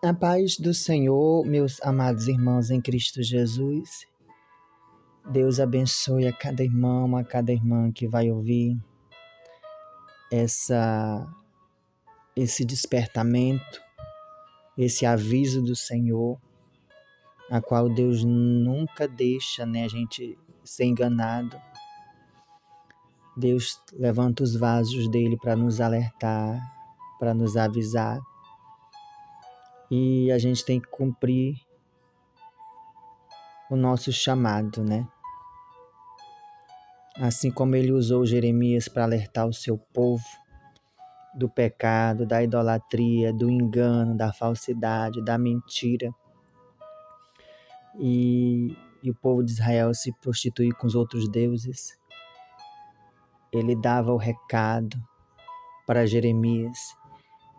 A paz do Senhor, meus amados irmãos em Cristo Jesus. Deus abençoe a cada irmão, a cada irmã que vai ouvir esse despertamento, esse aviso do Senhor, a qual Deus nunca deixa, a gente ser enganado. Deus levanta os vasos dele para nos alertar, para nos avisar. E a gente tem que cumprir o nosso chamado, Assim como ele usou Jeremias para alertar o seu povo do pecado, da idolatria, do engano, da falsidade, da mentira. E o povo de Israel se prostituir com os outros deuses. Ele dava o recado para Jeremias.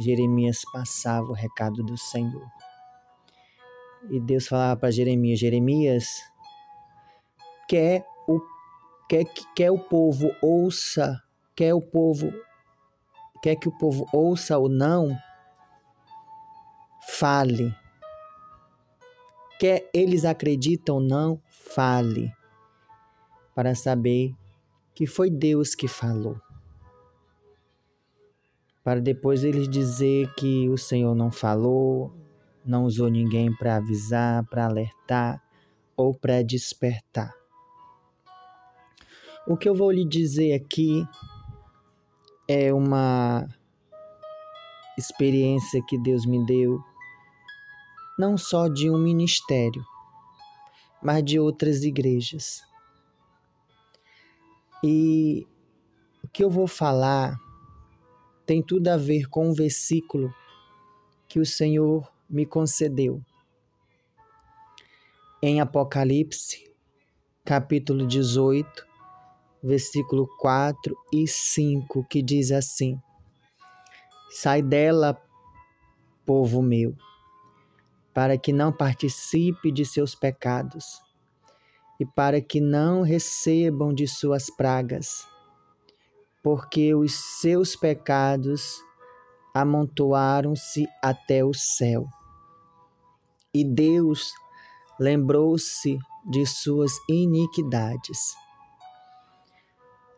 Jeremias passava o recado do Senhor. E Deus falava para Jeremias: Jeremias, quer que o povo ouça ou não, fale. Quer eles acreditam ou não, fale. Para saber que foi Deus que falou. Para depois eles dizer que o Senhor não falou, não usou ninguém para avisar, para alertar ou para despertar. O que eu vou lhe dizer aqui é uma experiência que Deus me deu, não só de um ministério, mas de outras igrejas. E o que eu vou falar tem tudo a ver com um versículo que o Senhor me concedeu. Em Apocalipse, capítulo 18, versículo 4 e 5, que diz assim: Sai dela, povo meu, para que não participe de seus pecados, e para que não recebam de suas pragas, porque os seus pecados amontoaram-se até o céu. E Deus lembrou-se de suas iniquidades.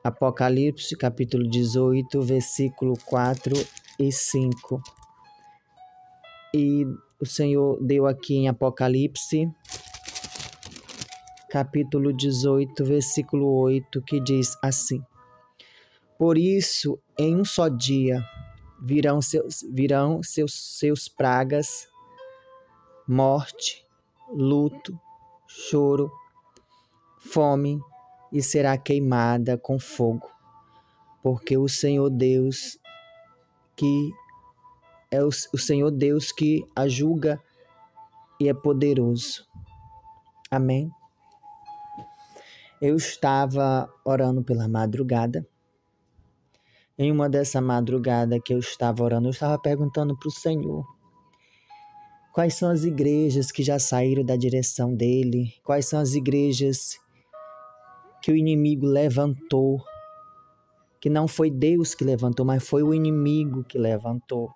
Apocalipse, capítulo 18, versículo 4 e 5. E o Senhor deu aqui em Apocalipse, capítulo 18, versículo 8, que diz assim: Por isso, em um só dia, virão seus pragas, morte, luto, choro, fome, e será queimada com fogo, porque o Senhor Deus que é o Senhor Deus que a julga e é poderoso. Amém? Eu estava orando pela madrugada. Em uma dessa madrugada que eu estava orando, eu estava perguntando para o Senhor: quais são as igrejas que já saíram da direção dele? Quais são as igrejas que o inimigo levantou? Que não foi Deus que levantou, mas foi o inimigo que levantou.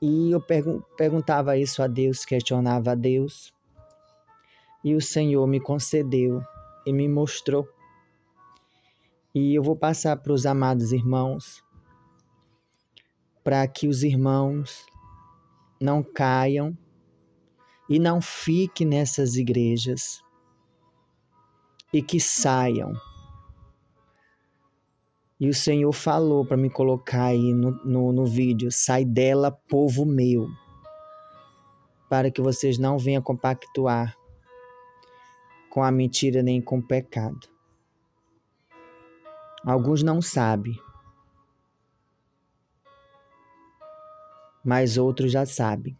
E eu perguntava isso a Deus, questionava a Deus. E o Senhor me concedeu e me mostrou. E eu vou passar para os amados irmãos, para que os irmãos não caiam e não fiquem nessas igrejas e que saiam. E o Senhor falou para me colocar aí no vídeo: sai dela, povo meu, para que vocês não venham compactuar com a mentira nem com o pecado. Alguns não sabem, mas outros já sabem.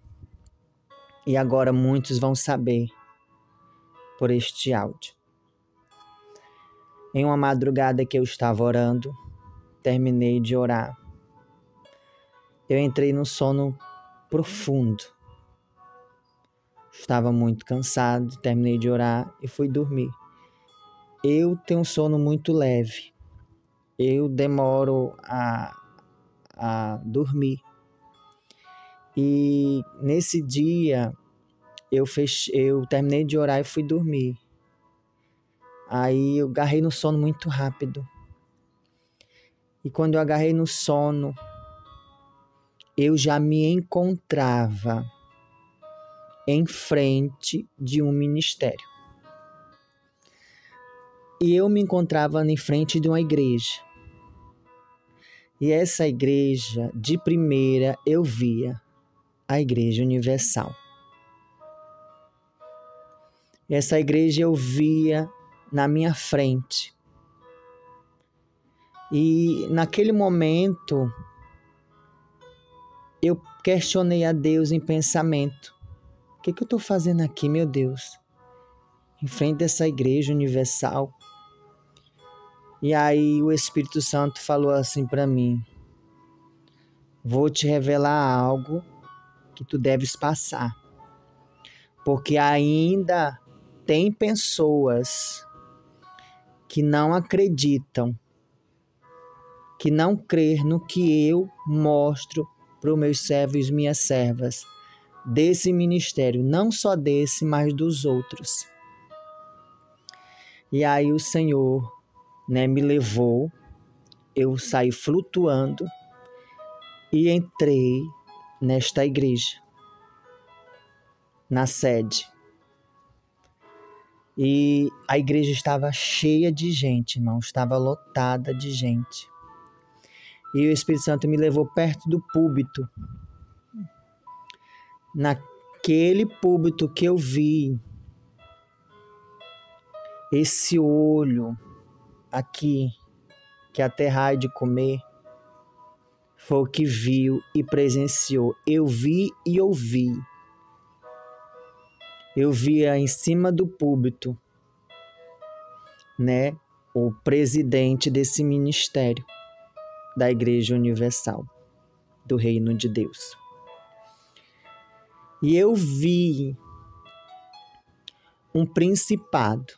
E agora muitos vão saber por este áudio. Em uma madrugada que eu estava orando, terminei de orar. Eu entrei num sono profundo. Estava muito cansado, terminei de orar e fui dormir. Eu tenho um sono muito leve. Eu demoro a dormir. E nesse dia eu terminei de orar e fui dormir. Aí eu agarrei no sono muito rápido. E quando eu agarrei no sono, eu já me encontrava em frente de um ministério. E eu me encontrava em frente de uma igreja. E essa igreja, de primeira, eu via a Igreja Universal. Essa igreja eu via na minha frente. E naquele momento, eu questionei a Deus em pensamento. O que eu estou fazendo aqui, meu Deus? Em frente dessa Igreja Universal. E aí o Espírito Santo falou assim para mim: vou te revelar algo que tu deves passar. Porque ainda tem pessoas que não acreditam, que não crê no que eu mostro para os meus servos e minhas servas desse ministério, não só desse, mas dos outros. E aí o Senhor, me levou, eu saí flutuando e entrei nesta igreja, na sede. E a igreja estava cheia de gente, irmão, estava lotada de gente. E o Espírito Santo me levou perto do púlpito. Naquele púlpito que eu vi, esse olho aqui, que até raio de comer, foi o que viu e presenciou. Eu vi e ouvi. Eu via em cima do púlpito, o presidente desse ministério da Igreja Universal, do Reino de Deus. E eu vi um principado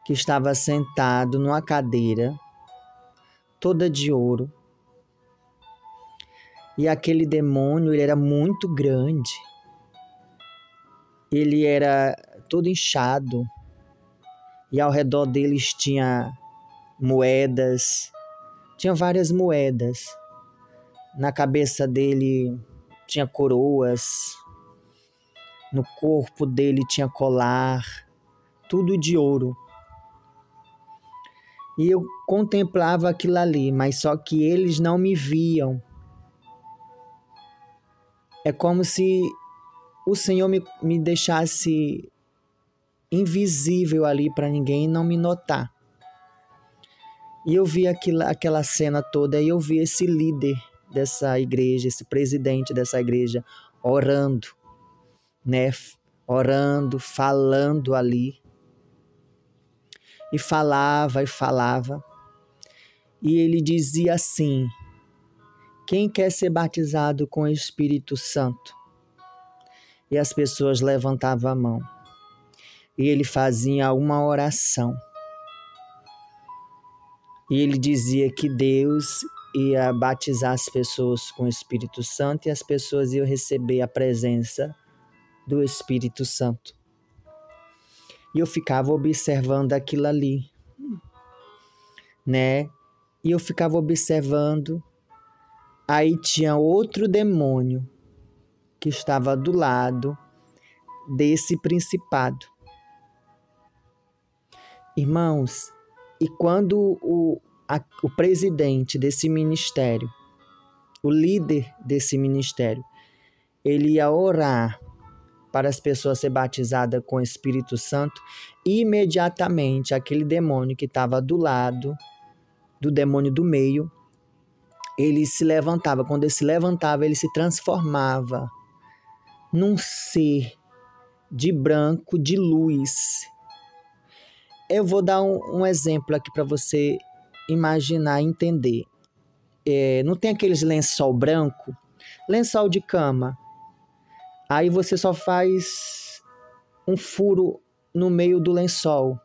que estava sentado numa cadeira toda de ouro. E aquele demônio, ele era muito grande. Ele era todo inchado. E ao redor deles tinha moedas. Tinha várias moedas. Na cabeça dele tinha coroas. No corpo dele tinha colar. Tudo de ouro. E eu contemplava aquilo ali, mas só que eles não me viam. É como se o Senhor me deixasse invisível ali para ninguém não me notar. E eu vi aquela cena toda e eu vi esse líder dessa igreja, esse presidente dessa igreja orando, orando, falando ali. E falava. E ele dizia assim: quem quer ser batizado com o Espírito Santo? E as pessoas levantavam a mão. E ele fazia uma oração. E ele dizia que Deus ia batizar as pessoas com o Espírito Santo e as pessoas iam receber a presença do Espírito Santo. E eu ficava observando aquilo ali, E eu ficava observando. Aí tinha outro demônio que estava do lado desse principado. Irmãos, e quando o presidente desse ministério, o líder desse ministério, ele ia orar para as pessoas serem batizadas com o Espírito Santo, imediatamente aquele demônio que estava do lado do demônio do meio, ele se levantava. Quando ele se levantava, ele se transformava num ser de branco, de luz. Eu vou dar um exemplo aqui para você imaginar, entender. Não tem aqueles lençol branco? Lençol de cama. Aí você só faz um furo no meio do lençol.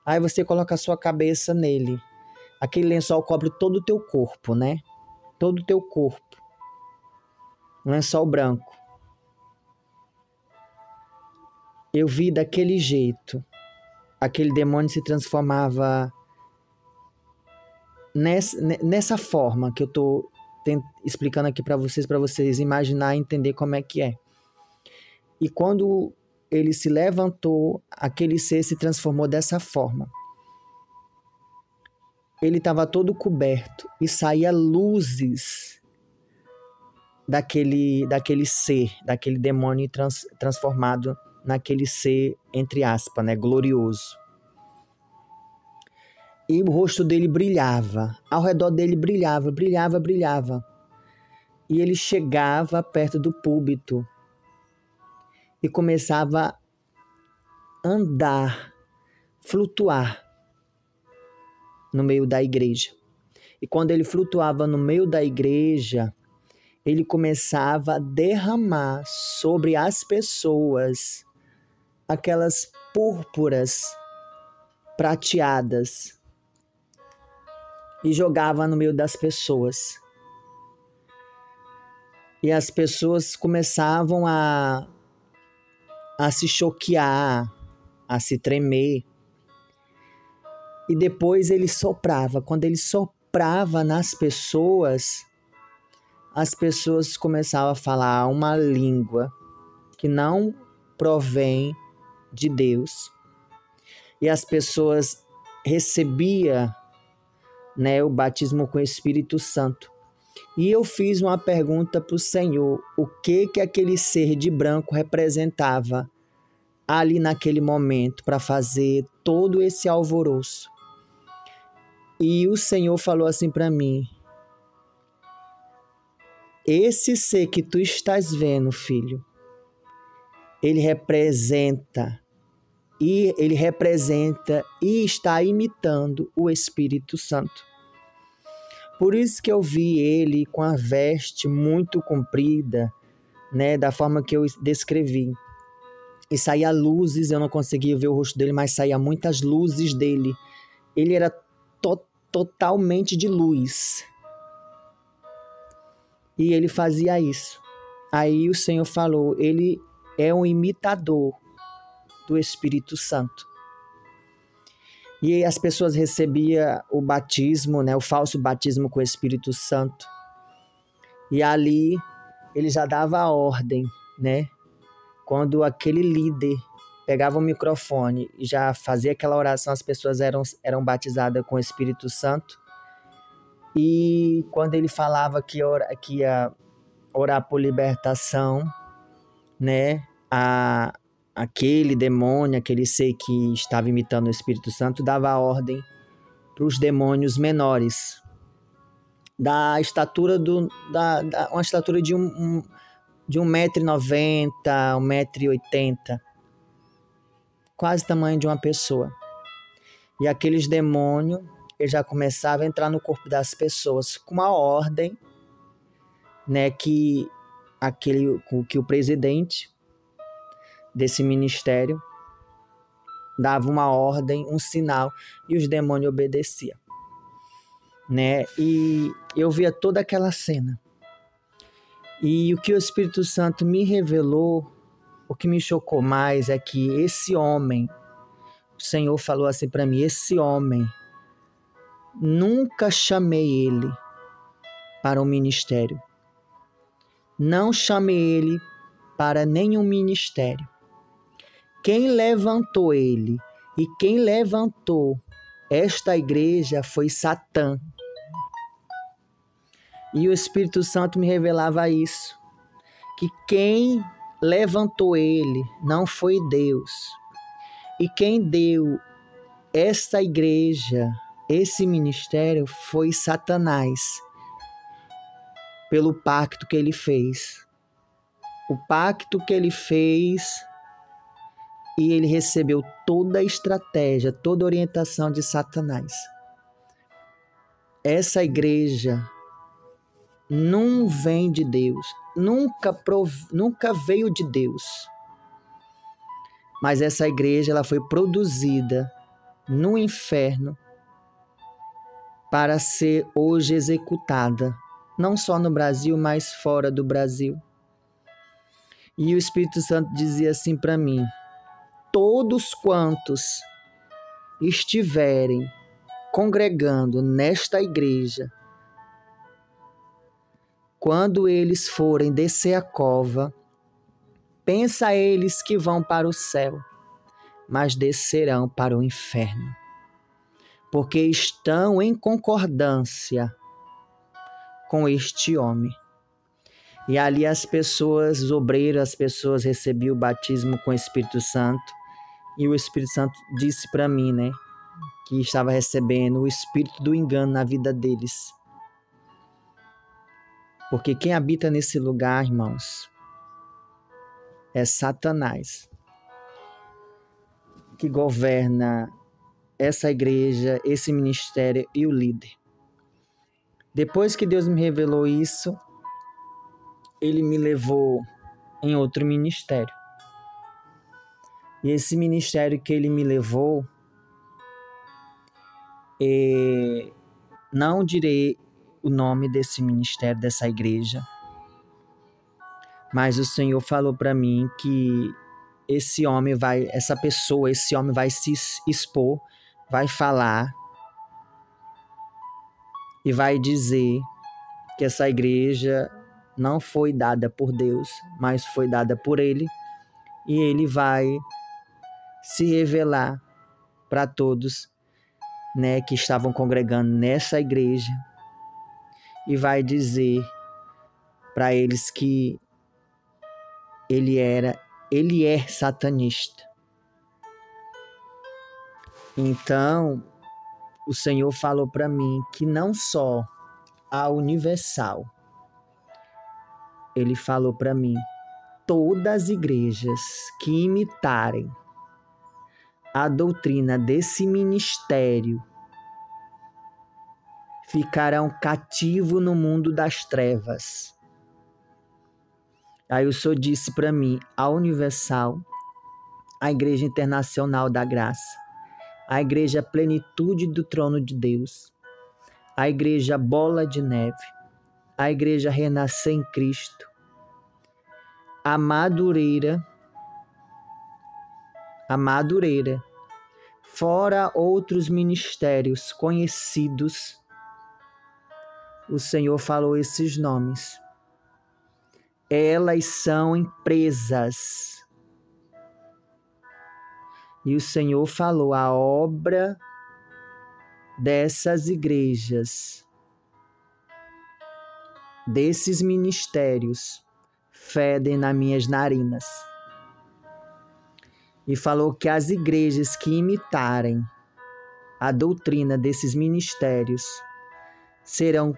Aí você coloca a sua cabeça nele. Aquele lençol cobre todo o teu corpo, todo o teu corpo, um lençol branco. Eu vi daquele jeito, aquele demônio se transformava nessa forma que eu estou explicando aqui para vocês imaginar e entender como é que é. E quando ele se levantou, aquele ser se transformou dessa forma. Ele estava todo coberto e saía luzes daquele ser, daquele demônio transformado naquele ser, entre aspas, né, glorioso. E o rosto dele brilhava, ao redor dele brilhava. E ele chegava perto do púlpito e começava a andar, flutuar no meio da igreja. E quando ele flutuava no meio da igreja, ele começava a derramar sobre as pessoas aquelas púrpuras prateadas e jogava no meio das pessoas. E as pessoas começavam a se choquear, a se tremer. E depois ele soprava. Quando ele soprava nas pessoas, as pessoas começavam a falar uma língua que não provém de Deus. E as pessoas recebiam, né, o batismo com o Espírito Santo. E eu fiz uma pergunta para o Senhor, o que aquele ser de branco representava ali naquele momento para fazer todo esse alvoroço. E o Senhor falou assim para mim: esse ser que tu estás vendo, filho, ele representa e está imitando o Espírito Santo. Por isso que eu vi ele com a veste muito comprida, né, da forma que eu descrevi. E saía luzes, eu não conseguia ver o rosto dele, mas saía muitas luzes dele. Ele era totalmente de luz. E ele fazia isso. Aí o Senhor falou, ele é um imitador do Espírito Santo. E as pessoas recebiam o batismo, né, o falso batismo com o Espírito Santo. E ali ele já dava a ordem, né? Quando aquele líder pegava o microfone e já fazia aquela oração, as pessoas eram batizadas com o Espírito Santo. E quando ele falava que ia orar por libertação, né, aquele demônio, aquele ser que estava imitando o Espírito Santo, dava a ordem para os demônios menores, da estatura uma estatura de 1,90m, 1,80m, quase o tamanho de uma pessoa. E aqueles demônios, eles já começavam a entrar no corpo das pessoas com uma ordem, né, que o presidente desse ministério dava uma ordem, um sinal, e os demônios obedeciam, né? E eu via toda aquela cena. E o que o Espírito Santo me revelou, o que me chocou mais é que esse homem, o Senhor falou assim para mim, esse homem, nunca chamei ele para um ministério. Não chamei ele para nenhum ministério. Quem levantou ele e quem levantou esta igreja foi Satã. E o Espírito Santo me revelava isso, que quem levantou ele não foi Deus. E quem deu esta igreja, esse ministério, foi Satanás, pelo pacto que ele fez. O pacto que ele fez, e ele recebeu toda a estratégia, toda a orientação de Satanás. Essa igreja não vem de Deus, nunca veio de Deus. Mas essa igreja ela foi produzida no inferno para ser hoje executada não só no Brasil, mas fora do Brasil. E o Espírito Santo dizia assim para mim: todos quantos estiverem congregando nesta igreja, quando eles forem descer a cova, pensa eles que vão para o céu, mas descerão para o inferno, porque estão em concordância com este homem. E ali as pessoas, os obreiros, as pessoas recebiam o batismo com o Espírito Santo, e o Espírito Santo disse para mim, né, que estava recebendo o espírito do engano na vida deles. Porque quem habita nesse lugar, irmãos, é Satanás, que governa essa igreja, esse ministério e o líder. Depois que Deus me revelou isso, Ele me levou em outro ministério. E esse ministério que Ele me levou, não direi o nome desse ministério, dessa igreja, mas o Senhor falou para mim que esse homem vai se expor, vai falar e vai dizer que essa igreja não foi dada por Deus, mas foi dada por Ele, e Ele vai se revelar para todos, né, que estavam congregando nessa igreja, e vai dizer para eles que ele é satanista. Então, o Senhor falou para mim que não só a Universal, Ele falou para mim, todas as igrejas que imitarem a doutrina desse ministério ficarão cativos no mundo das trevas. Aí o Senhor disse para mim, a Universal, a Igreja Internacional da Graça, a Igreja Plenitude do Trono de Deus, a Igreja Bola de Neve, a Igreja Renascer em Cristo, a Madureira, fora outros ministérios conhecidos, o Senhor falou esses nomes. Elas são empresas. E o Senhor falou, a obra dessas igrejas, desses ministérios, fedem nas minhas narinas. E falou que as igrejas que imitarem a doutrina desses ministérios serão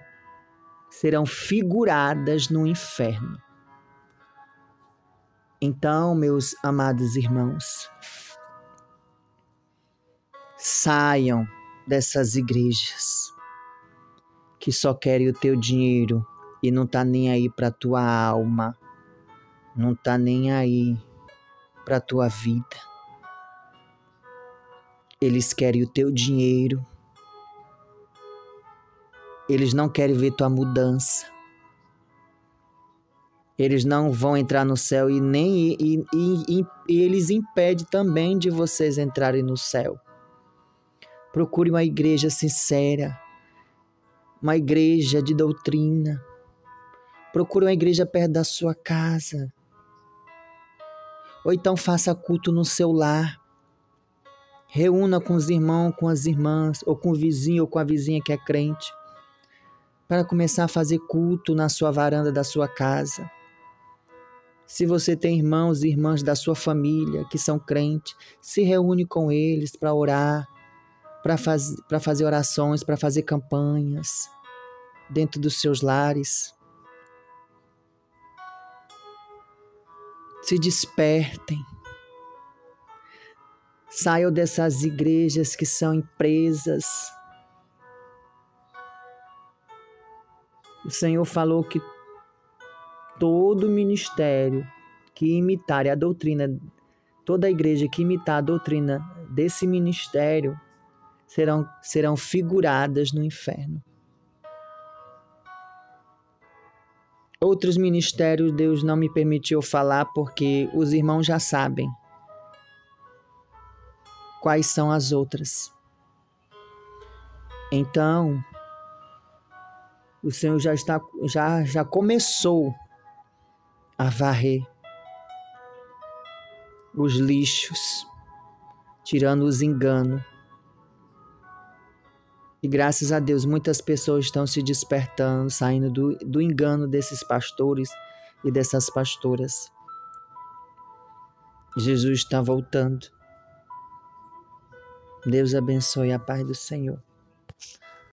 figuradas no inferno. Então, meus amados irmãos, saiam dessas igrejas que só querem o teu dinheiro e não tá nem aí para tua alma, não tá nem aí para tua vida. Eles querem o teu dinheiro. Eles não querem ver tua mudança. Eles não vão entrar no céu e eles impedem também de vocês entrarem no céu. Procure uma igreja sincera, uma igreja de doutrina. Procure uma igreja perto da sua casa. Ou então faça culto no seu lar. Reúna com os irmãos, com as irmãs, ou com o vizinho ou com a vizinha que é crente, para começar a fazer culto na sua varanda da sua casa. Se você tem irmãos e irmãs da sua família que são crentes, se reúne com eles para orar, para fazer orações, para fazer campanhas dentro dos seus lares. Se despertem. Saiam dessas igrejas que são empresas. O Senhor falou que todo ministério que imitar a doutrina, toda igreja que imitar a doutrina desse ministério serão figuradas no inferno. Outros ministérios Deus não me permitiu falar porque os irmãos já sabem quais são as outras. Então, o Senhor já começou a varrer os lixos, tirando os enganos. E graças a Deus, muitas pessoas estão se despertando, saindo do engano desses pastores e dessas pastoras. Jesus está voltando. Deus abençoe a paz do Senhor.